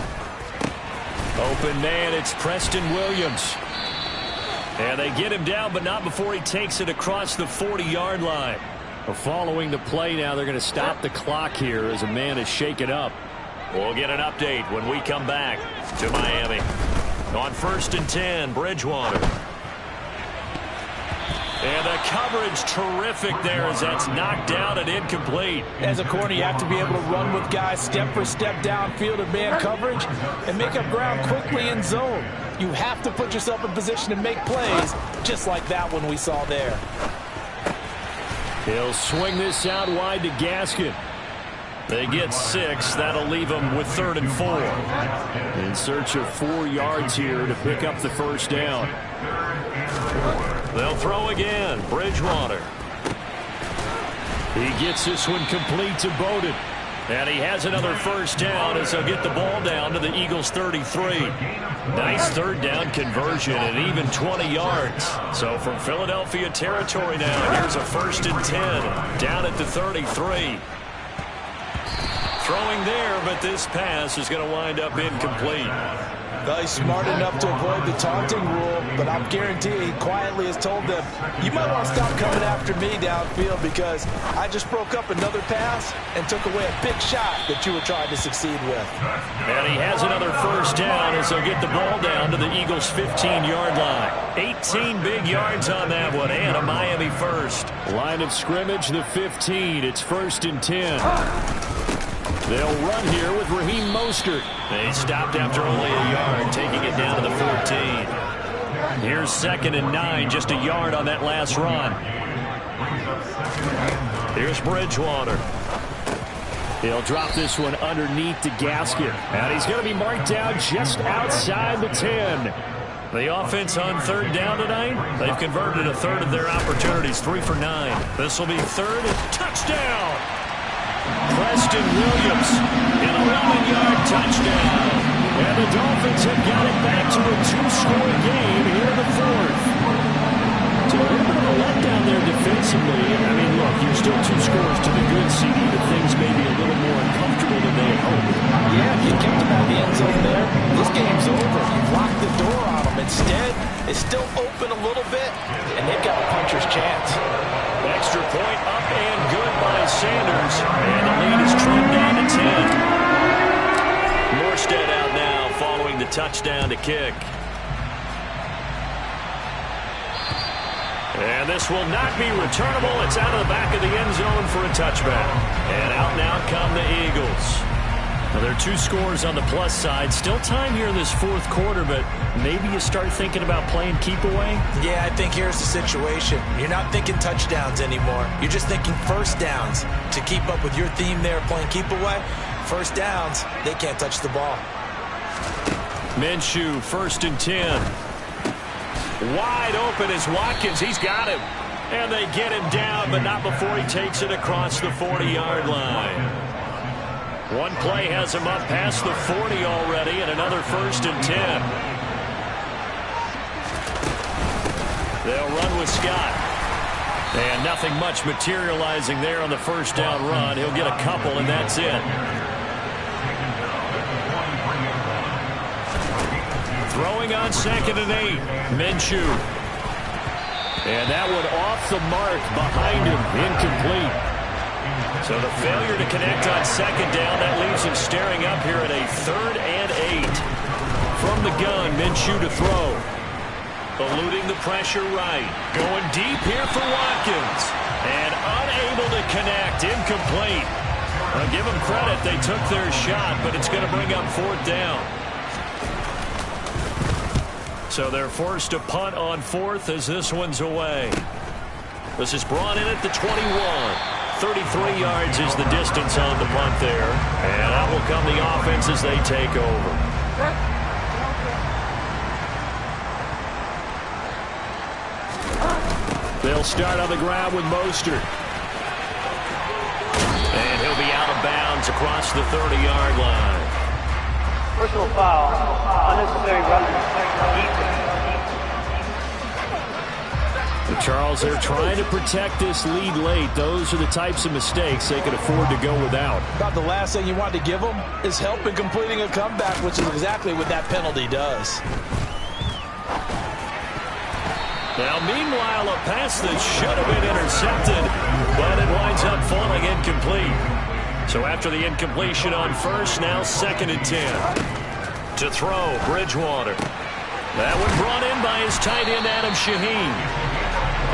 S3: Open man, it's Preston Williams. And they get him down, but not before he takes it across the 40-yard line. Following the play now, they're going to stop the clock here as a man is shaken up. We'll get an update when we come back to Miami. On 1st and 10, Bridgewater. And the coverage terrific there as that's knocked down and incomplete.
S4: As a corner, you have to be able to run with guys step for step downfield in man coverage and make up ground quickly in zone. You have to put yourself in position to make plays just like that one we saw there.
S3: He'll swing this out wide to Gaskin. They get 6. That'll leave them with 3rd and 4. In search of 4 yards here to pick up the first down. They'll throw again. Bridgewater. He gets this one complete to Bowden. And he has another first down as they'll get the ball down to the Eagles' 33. Nice 3rd down conversion and even 20 yards. So from Philadelphia territory now, here's a 1st and 10 down at the 33. Throwing there, but this pass is going to wind up incomplete.
S4: Well, he's smart enough to avoid the taunting rule, but I'm guaranteeing he quietly has told them, you might want to stop coming after me downfield because I just broke up another pass and took away a big shot that you were trying to succeed with.
S3: And he has another first down as they'll get the ball down to the Eagles' 15-yard line. 18 big yards on that one and a Miami first. Line of scrimmage, the 15. It's 1st and 10. They'll run here with Raheem Mostert. They stopped after only a yard, taking it down to the 14. Here's 2nd and 9, just a yard on that last run. Here's Bridgewater. He'll drop this one underneath to Gaskin. And he's going to be marked down just outside the 10. The offense on 3rd down tonight, they've converted a 1/3 of their opportunities, 3 for 9. This will be 3rd and touchdown. Preston Williams, an 11-yard touchdown. And the Dolphins have got it back to a 2-score game here in the 4th. So a little bit of a letdown there defensively. I mean, look, you're still 2 scores to the good, CD, but things may be a little more uncomfortable than they had hoped.
S4: Yeah, you kept them out of the end zone there. This game's over. You've locked the door on them. Instead, it's still open a little bit, and they've got a puncher's chance.
S3: Extra point up and good by Sanders. And the lead is trimmed down to 10. Morstead out now following the touchdown to kick. And this will not be returnable. It's out of the back of the end zone for a touchback. And out now come the Eagles. Well, there are 2 scores on the plus side. Still time here in this 4th quarter, but maybe you start thinking about playing keep away?
S4: Yeah, I think here's the situation. You're not thinking touchdowns anymore. You're just thinking first downs. To keep up with your theme there, playing keep away, first downs, they can't touch the ball.
S3: Minshew, 1st and 10. Wide open is Watkins. He's got him. And they get him down, but not before he takes it across the 40-yard line. One play has him up past the 40 already, and another 1st and 10. They'll run with Scott. And nothing much materializing there on the first down run. He'll get a couple, and that's it. Throwing on 2nd and 8. Minshew. And that one off the mark behind him. Incomplete. So the failure to connect on 2nd down, that leaves him staring up here at a 3rd and 8. From the gun, Minshew to throw. Eluding the pressure right. Going deep here for Watkins. And unable to connect. Incomplete. I'll give them credit. They took their shot, but it's going to bring up 4th down. So they're forced to punt on 4th as this one's away. This is brought in at the 21. 33 yards is the distance on the punt there. And out will come the offense as they take over. They'll start on the ground with Mostert. And he'll be out of bounds across the 30-yard line.
S7: Personal foul, unnecessary running.
S3: Charles, they're trying to protect this lead late. Those are the types of mistakes they can afford to go without.
S4: About the last thing you want to give them is help in completing a comeback, which is exactly what that penalty does.
S3: Now, meanwhile, a pass that should have been intercepted, but it winds up falling incomplete. So after the incompletion on first, now 2nd and 10. To throw, Bridgewater. That one brought in by his tight end, Adam Shaheen.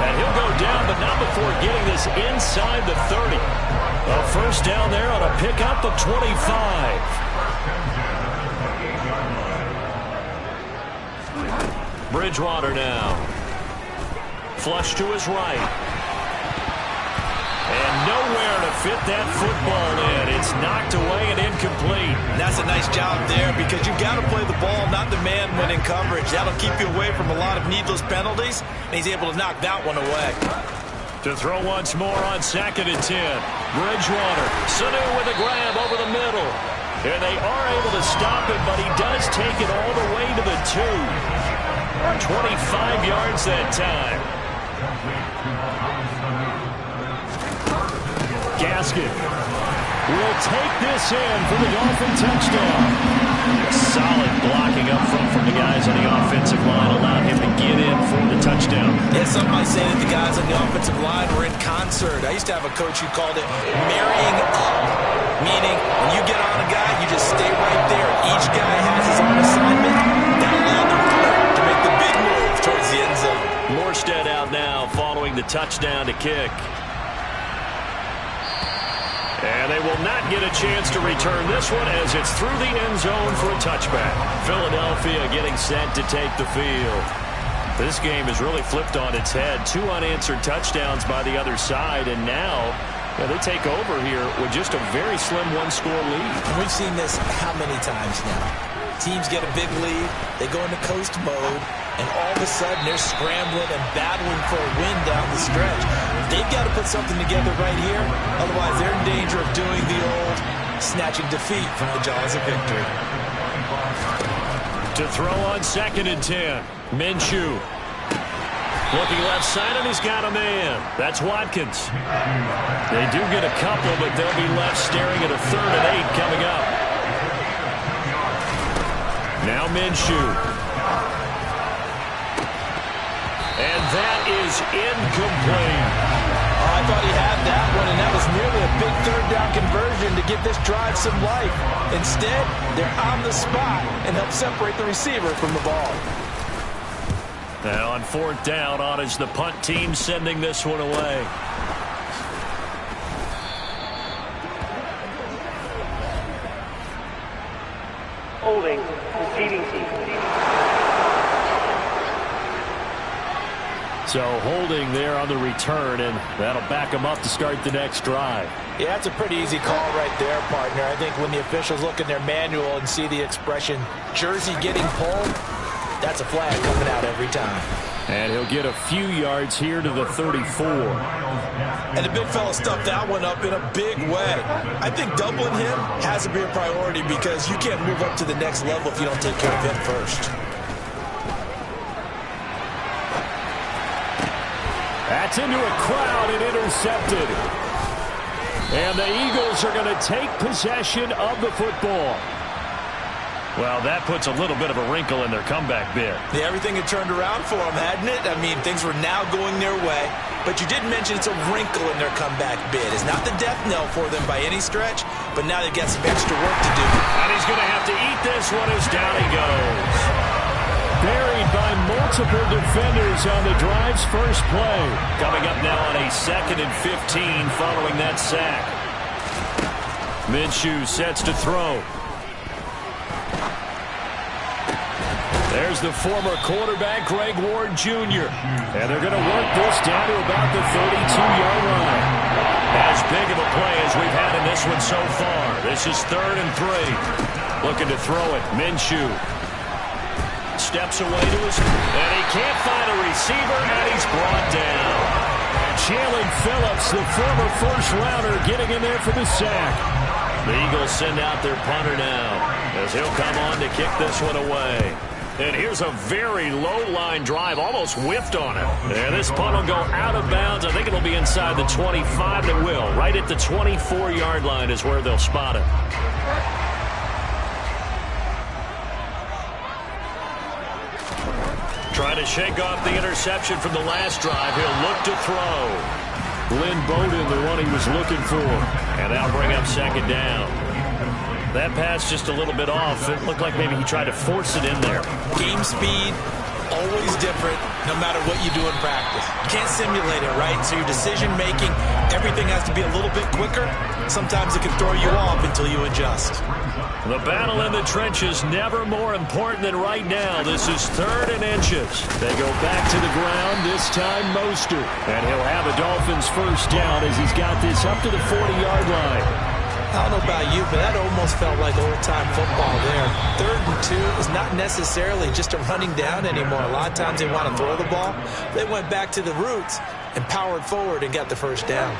S3: And he'll go down, but not before getting this inside the 30. A first down there on a pickup of 25. Bridgewater now. Flush to his right. And nowhere to fit that football in. It's knocked away and incomplete.
S4: That's a nice job there because you've got to play the ball, not the man when in coverage. That'll keep you away from a lot of needless penalties, and he's able to knock that one away.
S3: To throw once more on 2nd and 10. Bridgewater. Sanu with a grab over the middle. And they are able to stop him, but he does take it all the way to the 2. 25 yards that time. Gaskin will take this in for the Dolphin touchdown. Solid blocking up front from the guys on the offensive line allowed him to get in for the touchdown.
S4: Yeah, some might say that the guys on the offensive line were in concert. I used to have a coach who called it marrying up, meaning when you get on a guy, you just stay right there. Each guy has his own assignment. That allowed them to make the big move towards the end zone.
S3: Morstead out now following the touchdown to kick. And they will not get a chance to return this one as it's through the end zone for a touchback. Philadelphia getting set to take the field. This game has really flipped on its head. 2 unanswered touchdowns by the other side, and now they take over here with just a very slim 1-score lead.
S4: We've seen this how many times now? Teams get a big lead, they go into coast mode, and all of a sudden they're scrambling and battling for a win down the stretch. They've got to put something together right here, otherwise they're in danger of doing the old snatching defeat from the jaws of victory.
S3: To throw on 2nd and 10. Minshew. Looking left side, and he's got a man. That's Watkins. They do get a couple, but they'll be left staring at a 3rd and 8 coming up. Now Minshew. And that is incomplete.
S4: I thought he had that one, and that was nearly a big 3rd down conversion to give this drive some life. Instead, they're on the spot and help separate the receiver from the ball.
S3: Now on 4th down, on is the punt team sending this one away.
S7: Holding, conceding team.
S3: So holding there on the return, and that'll back them up to start the next drive.
S4: Yeah, that's a pretty easy call right there, partner. I think when the officials look in their manual and see the expression jersey getting pulled, that's a flag coming out every time.
S3: And he'll get a few yards here to the 34.
S4: And the big fella stuffed that one up in a big way. I think doubling him has to be a priority because you can't move up to the next level if you don't take care of him first.
S3: That's into a crowd and intercepted. And the Eagles are going to take possession of the football. Well, that puts a little bit of a wrinkle in their comeback bid.
S4: Yeah, everything had turned around for them, hadn't it? I mean, things were now going their way. But you did mention it's a wrinkle in their comeback bid. It's not the death knell for them by any stretch, but now they've got some extra work to do.
S3: And he's going to have to eat this one as down he goes. Buried by multiple defenders on the drive's first play. Coming up now on a 2nd and 15 following that sack. Minshew sets to throw. There's the former quarterback, Greg Ward Jr. And they're going to work this down to about the 32-yard line. As big of a play as we've had in this one so far. This is 3rd and 3. Looking to throw it. Minshew steps away to his, and he can't find a receiver, and he's brought down. Jalen Phillips, the former first-rounder, getting in there for the sack. The Eagles send out their punter now, as he'll come on to kick this one away. And here's a very low-line drive, almost whiffed on it. And this punt will go out of bounds. I think it'll be inside the 25. It will. Right at the 24-yard line is where they'll spot it. Trying to shake off the interception from the last drive. He'll look to throw. Lynn Bowden, the one he was looking for. And that'll bring up second down. That pass just a little bit off. It looked like maybe he tried to force it in there.
S4: Game speed, always different, no matter what you do in practice. You can't simulate it, right? So your decision-making, everything has to be a little bit quicker. Sometimes it can throw you off until you adjust.
S3: The battle in the trenches, never more important than right now. This is 3rd and inches. They go back to the ground, this time Mostert. And he'll have a Dolphins first down as he's got this up to the 40-yard line.
S4: I don't know about you, but that almost felt like old-time football there. 3rd and 2 is not necessarily just a running down anymore. A lot of times they want to throw the ball. They went back to the roots and powered forward and got the first down.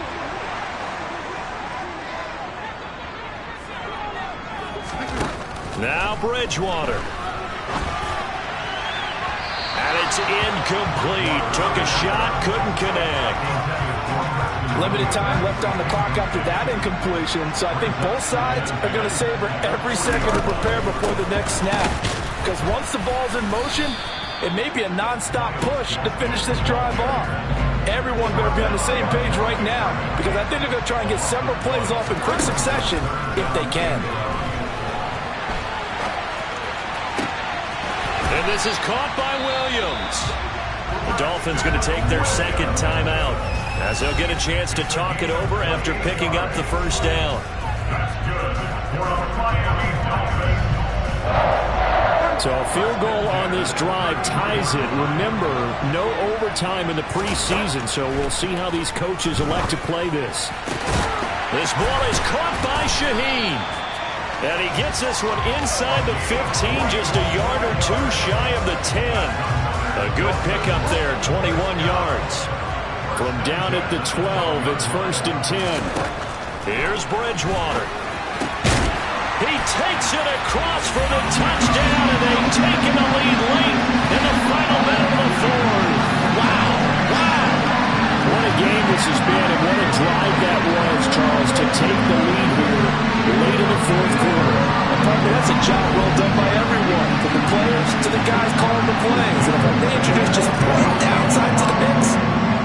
S3: Now Bridgewater. And it's incomplete. Took a shot, couldn't connect.
S6: Limited time left on the clock after that incompletion, so I think both sides are going to savor every second to prepare before the next snap. Because once the ball's in motion, it may be a non-stop push to finish this drive off. Everyone better be on the same page right now, because I think they're going to try and get several plays off in quick succession if they can.
S3: And this is caught by Williams. The Dolphins going to take their second timeout, as they'll get a chance to talk it over after picking up the first down. So a field goal on this drive ties it. Remember, no overtime in the preseason, so we'll see how these coaches elect to play this. This ball is caught by Shaheen. And he gets this one inside the 15, just a yard or two shy of the 10. A good pickup there, 21 yards. From down at the 12, it's 1st and 10. Here's Bridgewater. He takes it across for the touchdown, and they've taken the lead late in the final minute of the 4th. Wow, wow. What a game this has been, and what a drive that was, Charles, to take the lead here late in the 4th quarter.
S6: That's a job well done by everyone, from the players to the guys calling the plays. And if they introduce just one downside to the mix,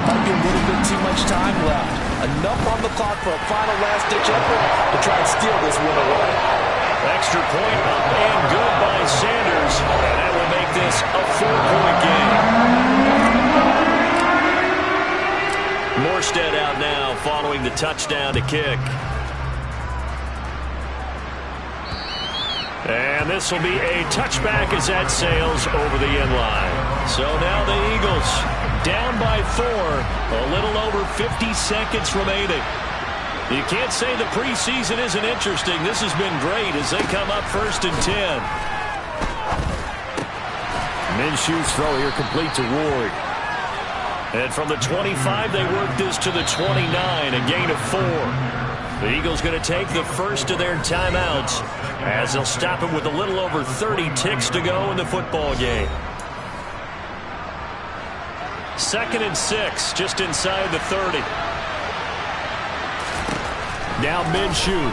S6: might be a little bit too much time left. Enough on the clock for a final last-ditch effort to try and steal this win away.
S3: Extra point up and good by Sanders, and that will make this a 4-point game. Morstead out now following the touchdown to kick. And this will be a touchback as that sails over the end line. So now the Eagles down by 4, a little over 50 seconds remaining. You can't say the preseason isn't interesting. This has been great as they come up 1st and 10. Minshew's throw here complete to Ward. And from the 25, they work this to the 29, a gain of 4. The Eagles going to take the first of their timeouts as they'll stop it with a little over 30 ticks to go in the football game. 2nd and 6, just inside the 30. Now Minshew.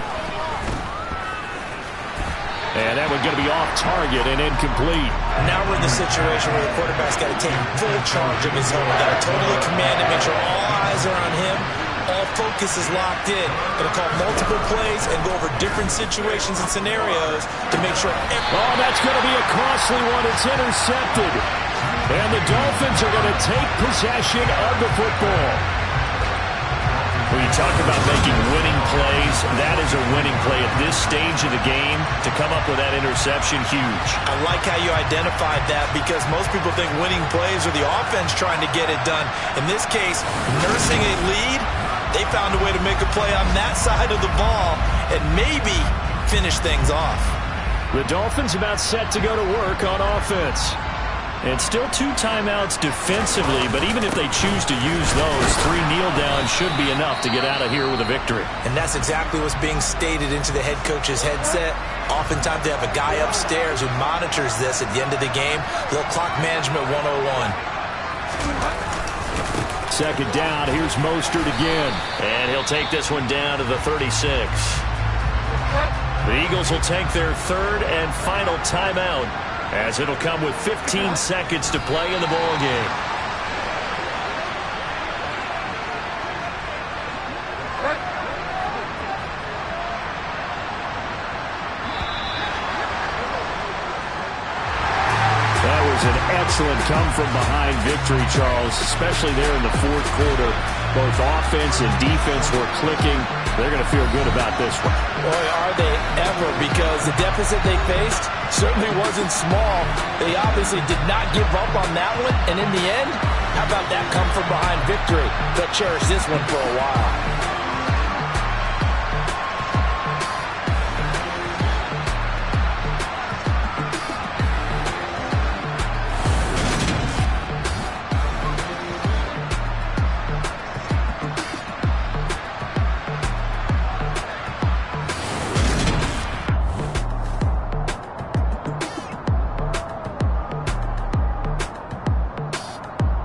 S3: And that one's going to be off target and incomplete.
S4: Now we're in the situation where the quarterback's got to take full charge of his own. Got to totally command it, make sure all eyes are on him. All focus is locked in. Going to call multiple plays and go over different situations and scenarios to make sure.
S3: Oh, that's going to be a costly one. It's intercepted. And the Dolphins are going to take possession of the football. When you talk about making winning plays, that is a winning play at this stage of the game. To come up with that interception, huge.
S4: I like how you identified that, because most people think winning plays are the offense trying to get it done. In this case, nursing a lead, they found a way to make a play on that side of the ball and maybe finish things off.
S3: The Dolphins about set to go to work on offense. And still 2 timeouts defensively, but even if they choose to use those, 3 kneel downs should be enough to get out of here with a victory.
S4: And that's exactly what's being stated into the head coach's headset. Oftentimes they have a guy upstairs who monitors this at the end of the game. A little clock management 101.
S3: Second down, here's Mostert again. And he'll take this one down to the 36. The Eagles will take their 3rd and final timeout, as it'll come with 15 seconds to play in the ball game. That was an excellent come-from-behind victory, Charles, especially there in the 4th quarter. Both offense and defense were clicking. They're going to feel good about this one.
S6: Boy, are they ever, because the deficit they faced certainly wasn't small. They obviously did not give up on that one, and in the end, how about that come-from-behind victory? They'll cherish this one for a while.